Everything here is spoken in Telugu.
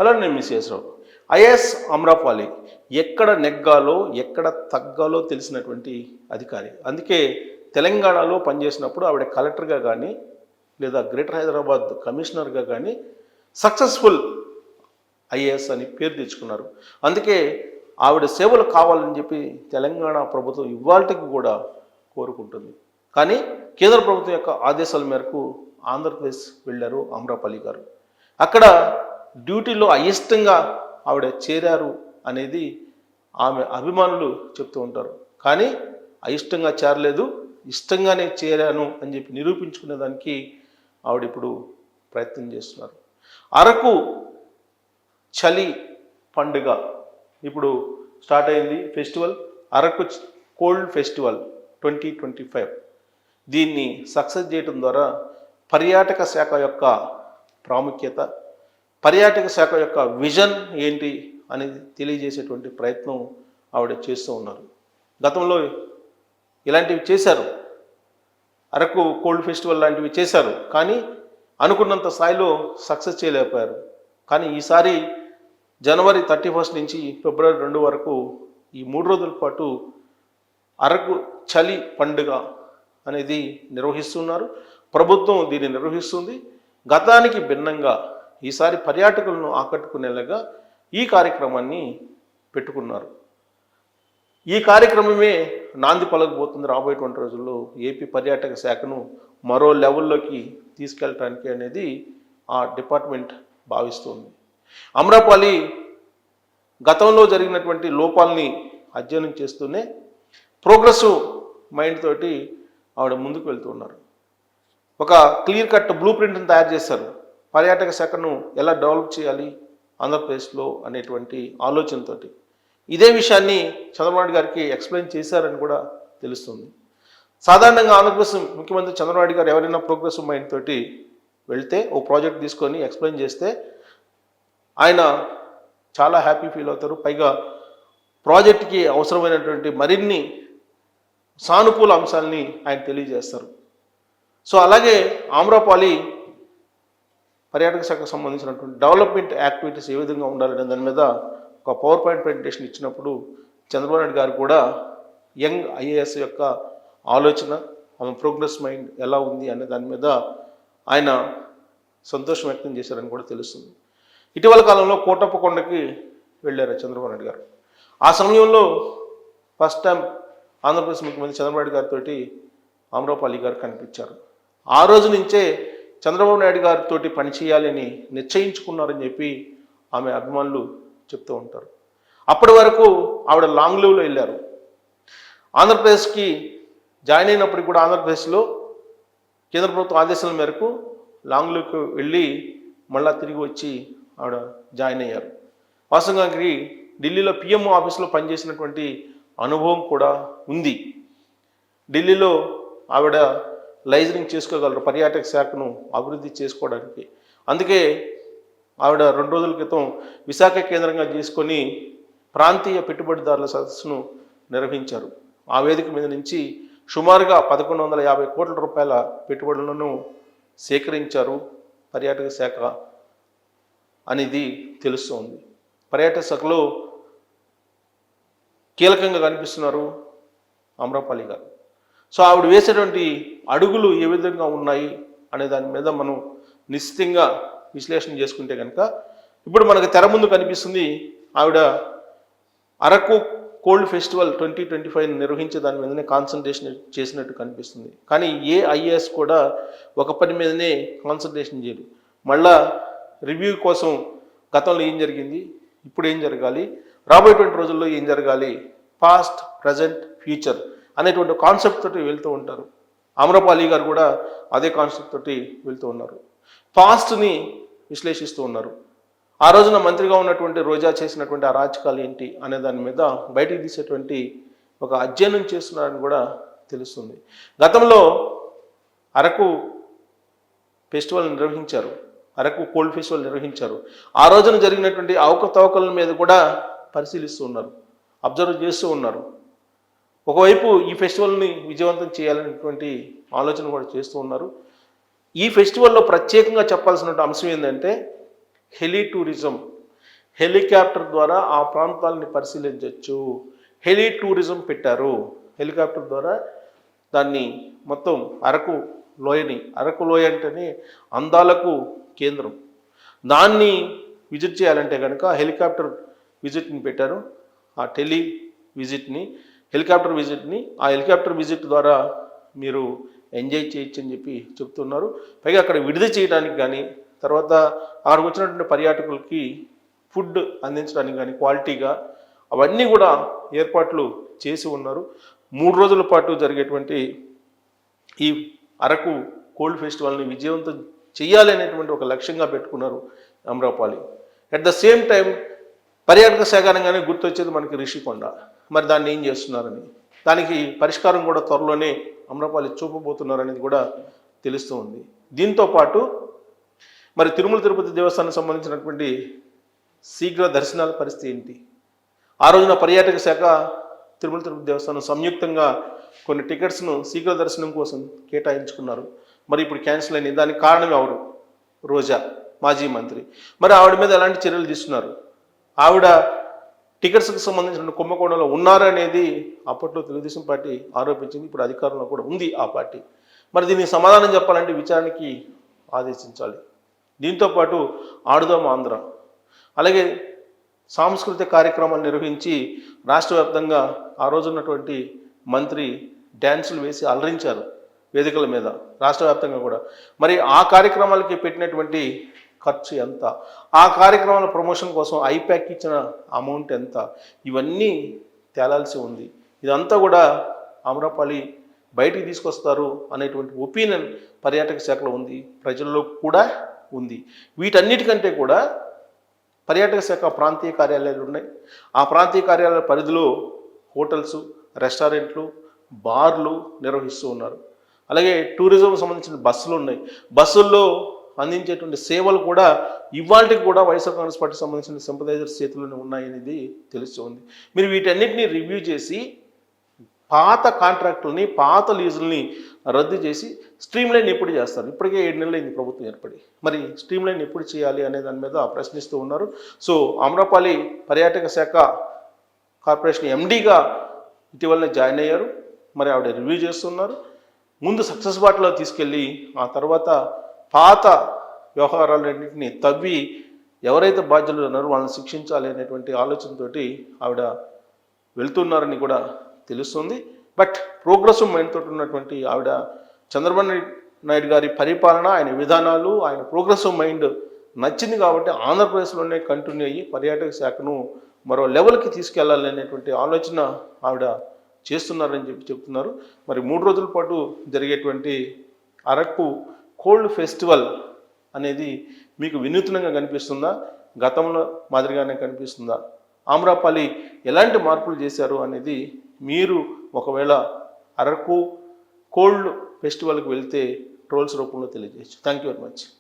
హలో, నేను మిస్ చేసావు. ఐఏఎస్ అమ్రపాలి ఎక్కడ నెగ్గాలో ఎక్కడ తగ్గాలో తెలిసినటువంటి అధికారి. అందుకే తెలంగాణలో పనిచేసినప్పుడు ఆవిడ కలెక్టర్గా కానీ లేదా గ్రేటర్ హైదరాబాద్ కమిషనర్గా కానీ సక్సెస్ఫుల్ ఐఏఎస్ అని పేరు తెచ్చుకున్నారు. అందుకే ఆవిడ సేవలు కావాలని చెప్పి తెలంగాణ ప్రభుత్వం ఇవాళకి కూడా కోరుకుంటుంది. కానీ కేంద్ర ప్రభుత్వం యొక్క ఆదేశాల మేరకు ఆంధ్రప్రదేశ్ వెళ్ళారు అమ్రపాలి గారు. అక్కడ డ్యూటీలో అయిష్టంగా ఆవిడ చేరారు అనేది ఆమె అభిమానులు చెప్తూ ఉంటారు. కానీ అయిష్టంగా చేరలేదు, ఇష్టంగానే చేరాను అని చెప్పి నిరూపించుకునే దానికి ఆవిడ ఇప్పుడు ప్రయత్నం చేస్తున్నారు. అరకు చలి పండుగ ఇప్పుడు స్టార్ట్ అయింది. Festival Araku cold festival 2025. దీన్ని సక్సెస్ చేయడం ద్వారా పర్యాటక శాఖ యొక్క ప్రాముఖ్యత, పర్యాటక శాఖ యొక్క విజన్ ఏంటి అనేది తెలియజేసేటువంటి ప్రయత్నం ఆవిడ చేస్తూ ఉన్నారు. గతంలో ఇలాంటివి చేశారు, అరకు కోల్డ్ ఫెస్టివల్ లాంటివి చేశారు, కానీ అనుకున్నంత స్థాయిలో సక్సెస్ చేయలేకపోయారు. కానీ ఈసారి జనవరి 31 నుంచి ఫిబ్రవరి 2 వరకు ఈ 3 రోజుల పాటు అరకు చలి పండుగ అనేది నిర్వహిస్తున్నారు. ప్రభుత్వం దీన్ని నిర్వహిస్తుంది. గతానికి భిన్నంగా ఈసారి పర్యాటకులను ఆకట్టుకునేలాగా ఈ కార్యక్రమాన్ని పెట్టుకున్నారు. ఈ కార్యక్రమమే నాంది పలకబోతుంది రాబోయేటువంటి రోజుల్లో ఏపీ పర్యాటక శాఖను మరో లెవెల్లోకి తీసుకెళ్ళటానికి అనేది ఆ డిపార్ట్మెంట్ భావిస్తుంది. అమ్రపాలి గతంలో జరిగినటువంటి లోపాలని అధ్యయనం చేస్తూనే ప్రోగ్రెసివ్ మైండ్ తోటి ఆవిడ ముందుకు వెళ్తున్నారు. ఒక క్లియర్ కట్ బ్లూ ప్రింట్ని తయారు చేశారు. పర్యాటక శాఖను ఎలా డెవలప్ చేయాలి ఆంధ్రప్రదేశ్లో అనేటువంటి ఆలోచనతో ఇదే విషయాన్ని చంద్రబాబు నాయుడు గారికి ఎక్స్ప్లెయిన్ చేశారని కూడా తెలుస్తుంది. సాధారణంగా ఆంధ్రప్రదేశ్ ముఖ్యమంత్రి చంద్రబాబు నాయుడు గారు ఎవరైనా ప్రోగ్రెసివ్ మైండ్ తోటి వెళ్తే ఓ ప్రాజెక్ట్ తీసుకొని ఎక్స్ప్లెయిన్ చేస్తే ఆయన చాలా హ్యాపీ ఫీల్ అవుతారు. పైగా ప్రాజెక్ట్కి అవసరమైనటువంటి మరిన్ని సానుకూల అంశాలని ఆయన తెలియజేస్తారు. సో అలాగే అమ్రపాలి పర్యాటక శాఖకు సంబంధించినటువంటి డెవలప్మెంట్ యాక్టివిటీస్ ఏ విధంగా ఉండాలనే దాని మీద ఒక పవర్ పాయింట్ ప్రెజెంటేషన్ ఇచ్చినప్పుడు చంద్రబాబు నాయుడు గారు కూడా యంగ్ ఐఏఎస్ యొక్క ఆలోచన, ఆమె ప్రోగ్రెస్ మైండ్ ఎలా ఉంది అనే దాని మీద ఆయన సంతోషం వ్యక్తం చేశారని కూడా తెలుస్తుంది. ఇటీవల కాలంలో కోటప్పకొండకి వెళ్ళారు చంద్రబాబు నాయుడు గారు. ఆ సమయంలో ఫస్ట్ టైం ఆంధ్రప్రదేశ్ ముఖ్యమంత్రి చంద్రబాబు నాయుడు గారితో అమ్రపాలి గారు కనిపించారు. ఆ రోజు నుంచే చంద్రబాబు నాయుడు గారితో పనిచేయాలని నిశ్చయించుకున్నారని చెప్పి ఆమె అభిమానులు చెప్తూ ఉంటారు. అప్పటి వరకు ఆవిడ లాంగ్ లీవ్లో వెళ్ళారు. ఆంధ్రప్రదేశ్కి జాయిన్ అయినప్పటికీ కూడా ఆంధ్రప్రదేశ్లో కేంద్ర ప్రభుత్వ ఆదేశాల మేరకు లాంగ్ లీవ్కి వెళ్ళి మళ్ళా తిరిగి వచ్చి ఆవిడ జాయిన్ అయ్యారు. వాస్తవంగా ఢిల్లీలో పిఎంఓ ఆఫీస్లో పనిచేసినటువంటి అనుభవం కూడా ఉంది. ఢిల్లీలో ఆవిడ లైజనింగ్ చేసుకోగలరు పర్యాటక శాఖను అభివృద్ధి చేసుకోవడానికి. అందుకే ఆవిడ 2 రోజుల క్రితం విశాఖ కేంద్రంగా చేసుకొని ప్రాంతీయ పెట్టుబడిదారుల సదస్సును నిర్వహించారు. ఆ వేదిక మీద నుంచి సుమారుగా 1150 కోట్ల రూపాయల పెట్టుబడులను సేకరించారు పర్యాటక శాఖ అనేది తెలుస్తోంది. పర్యాటక శాఖలో కీలకంగా కనిపిస్తున్నారు అమ్రపాలి గారు. సో ఆవిడ వేసేటువంటి అడుగులు ఏ విధంగా ఉన్నాయి అనే దాని మీద మనం నిశ్చితంగా విశ్లేషణ చేసుకుంటే కనుక ఇప్పుడు మనకు తెర ముందు కనిపిస్తుంది ఆవిడ అరకు కోల్డ్ ఫెస్టివల్ 2025 నిర్వహించే దాని మీదనే కాన్సన్ట్రేషన్ చేసినట్టు కనిపిస్తుంది. కానీ ఏ ఐఏఎస్ కూడా ఒక పని మీదనే కాన్సన్ట్రేషన్ చేయరు. మళ్ళా రివ్యూ కోసం గతంలో ఏం జరిగింది, ఇప్పుడు ఏం జరగాలి, రాబోయేటువంటి రోజుల్లో ఏం జరగాలి, పాస్ట్, ప్రజెంట్, ఫ్యూచర్ అనేటువంటి కాన్సెప్ట్ తోటి వెళ్తూ ఉంటారు. అమ్రపాలి గారు కూడా అదే కాన్సెప్ట్ తోటి వెళ్తూ ఉన్నారు. పాస్ట్ని విశ్లేషిస్తూ ఉన్నారు. ఆ రోజున మంత్రిగా ఉన్నటువంటి రోజా చేసినటువంటి అరాచకాలు ఏంటి అనే దాని మీద బయటికి తీసేటువంటి ఒక అధ్యయనం చేస్తున్నారని కూడా తెలుస్తుంది. గతంలో అరకు ఫెస్టివల్ నిర్వహించారు, అరకు కోల్డ్ ఫెస్టివల్ నిర్వహించారు. ఆ రోజున జరిగినటువంటి అవకతవకల మీద కూడా పరిశీలిస్తూ ఉన్నారు, అబ్జర్వ్ చేస్తూ ఉన్నారు. ఒకవైపు ఈ ఫెస్టివల్ని విజయవంతం చేయాలనేటువంటి ఆలోచన కూడా చేస్తూ ఉన్నారు. ఈ ఫెస్టివల్లో ప్రత్యేకంగా చెప్పాల్సిన అంశం ఏంటంటే హెలీ టూరిజం. హెలికాప్టర్ ద్వారా ఆ ప్రాంతాలని పరిశీలించవచ్చు. హెలి టూరిజం పెట్టారు. హెలికాప్టర్ ద్వారా దాన్ని మొత్తం అరకు లోయ అంటేనే అందాలకు కేంద్రం. దాన్ని విజిట్ చేయాలంటే కనుక హెలికాప్టర్ విజిట్ని పెట్టారు. ఆ హెలికాప్టర్ విజిట్ని ఆ హెలికాప్టర్ విజిట్ ద్వారా మీరు ఎంజాయ్ చేయొచ్చు అని చెప్పి చెప్తున్నారు. పైగా అక్కడ విడుదల చేయడానికి కానీ, తర్వాత అక్కడికి వచ్చినటువంటి పర్యాటకులకి ఫుడ్ అందించడానికి కానీ క్వాలిటీగా అవన్నీ కూడా ఏర్పాట్లు చేసి ఉన్నారు. 3 రోజుల పాటు జరిగేటువంటి ఈ అరకు కోల్డ్ ఫెస్టివల్ని విజయవంతం చేయాలి అనేటువంటి ఒక లక్ష్యంగా పెట్టుకున్నారు Amrapali. At the same time పర్యాటక శాఖ అనగానే గుర్తొచ్చేది మనకి రిషికొండ. మరి దాన్ని ఏం చేస్తున్నారని, దానికి పరిష్కారం కూడా త్వరలోనే అమ్రపాలి చూపబోతున్నారు అనేది కూడా తెలుస్తూ ఉంది. దీంతో పాటు మరి తిరుమల తిరుపతి దేవస్థానానికి సంబంధించినటువంటి శీఘ్ర దర్శనాల పరిస్థితి ఏంటి? ఆ రోజున పర్యాటక శాఖ తిరుమల తిరుపతి దేవస్థానం సంయుక్తంగా కొన్ని టికెట్స్ను శీఘ్ర దర్శనం కోసం కేటాయించుకున్నారు. మరి ఇప్పుడు క్యాన్సిల్ అయినాయి. దానికి కారణం ఎవరు? రోజా, మాజీ మంత్రి. మరి ఆవిడ మీద ఎలాంటి చర్యలు తీసుకున్నారు? ఆవిడ టికెట్స్కి సంబంధించిన కుంభకోణంలో ఉన్నారనేది అప్పట్లో తెలుగుదేశం పార్టీ ఆరోపించింది. ఇప్పుడు అధికారంలో కూడా ఉంది ఆ పార్టీ. మరి దీనికి సమాధానం చెప్పాలంటే విచారణకి ఆదేశించాలి. దీంతోపాటు ఆడుదాం ఆంధ్ర, అలాగే సాంస్కృతిక కార్యక్రమాలు నిర్వహించి రాష్ట్ర వ్యాప్తంగా ఆ రోజు ఉన్నటువంటి మంత్రి డ్యాన్సులు వేసి అలరించారు వేదికల మీద రాష్ట్ర వ్యాప్తంగా కూడా. మరి ఆ కార్యక్రమాలకి పెట్టినటువంటి ఖర్చు ఎంత? ఆ కార్యక్రమాల ప్రమోషన్ కోసం ఐప్యాక్ ఇచ్చిన అమౌంట్ ఎంత? ఇవన్నీ తేలాల్సి ఉంది. ఇదంతా కూడా అమ్రపాలి బయటికి తీసుకొస్తారు అనేటువంటి ఒపీనియన్ పర్యాటక శాఖలో ఉంది, ప్రజల్లో కూడా ఉంది. వీటన్నిటికంటే కూడా పర్యాటక శాఖ ప్రాంతీయ కార్యాలయాలు ఉన్నాయి. ఆ ప్రాంతీయ కార్యాలయాల పరిధిలో హోటల్స్, రెస్టారెంట్లు, బార్లు నిర్వహిస్తూ ఉన్నారు. అలాగే టూరిజం సంబంధించిన బస్సులు ఉన్నాయి. బస్సుల్లో అందించేటువంటి సేవలు కూడా ఇవాళకి కూడా వైఎస్ఆర్ కాంగ్రెస్ పార్టీకి సంబంధించిన సింపథైజర్స్ చేతుల్లోనే ఉన్నాయనేది తెలుస్తుంది. మీరు వీటన్నిటిని రివ్యూ చేసి పాత కాంట్రాక్టులని, పాత లీజుల్ని రద్దు చేసి స్ట్రీమ్లైన్ ఎప్పుడు చేస్తారు? ఇప్పటికే 7 నెలలు అయింది ప్రభుత్వం ఏర్పడి. మరి స్ట్రీమ్లైన్ ఎప్పుడు చేయాలి అనే దాని మీద ప్రశ్నిస్తూ ఉన్నారు. సో అమ్రపాలి పర్యాటక శాఖ కార్పొరేషన్ ఎండీగా ఇటీవలనే జాయిన్ అయ్యారు. మరి ఆవిడ రివ్యూ చేస్తున్నారు. ముందు సక్సెస్ బాటలో తీసుకెళ్ళి ఆ తర్వాత పాత వ్యవహారాలన్నింటినీ తవ్వి ఎవరైతే బాధ్యులు ఉన్నారో వాళ్ళని శిక్షించాలి అనేటువంటి ఆలోచనతోటి ఆవిడ వెళ్తున్నారని కూడా తెలుస్తుంది. బట్ ప్రోగ్రెసివ్ మైండ్ తోటి ఉన్నటువంటి ఆవిడ చంద్రబాబు నాయుడు గారి పరిపాలన, ఆయన విధానాలు, ఆయన ప్రోగ్రెసివ్ మైండ్ నచ్చింది కాబట్టి ఆంధ్రప్రదేశ్లోనే కంటిన్యూ అయ్యి పర్యాటక శాఖను మరో లెవెల్కి తీసుకెళ్లాలి అనేటువంటి ఆలోచన ఆవిడ చేస్తున్నారని చెప్తున్నారు. మరి 3 రోజుల పాటు జరిగేటువంటి అరకు కోల్డ్ ఫెస్టివల్ అనేది మీకు వినూత్నంగా కనిపిస్తుందా? గతంలో మాదిరిగానే కనిపిస్తుందా? అమ్రపాలి ఎలాంటి మార్పులు చేశారు అనేది మీరు ఒకవేళ అరకు కోల్డ్ ఫెస్టివల్కి వెళ్తే ట్రోల్స్ రూపంలో తెలియజేయచ్చు. Thank you very much.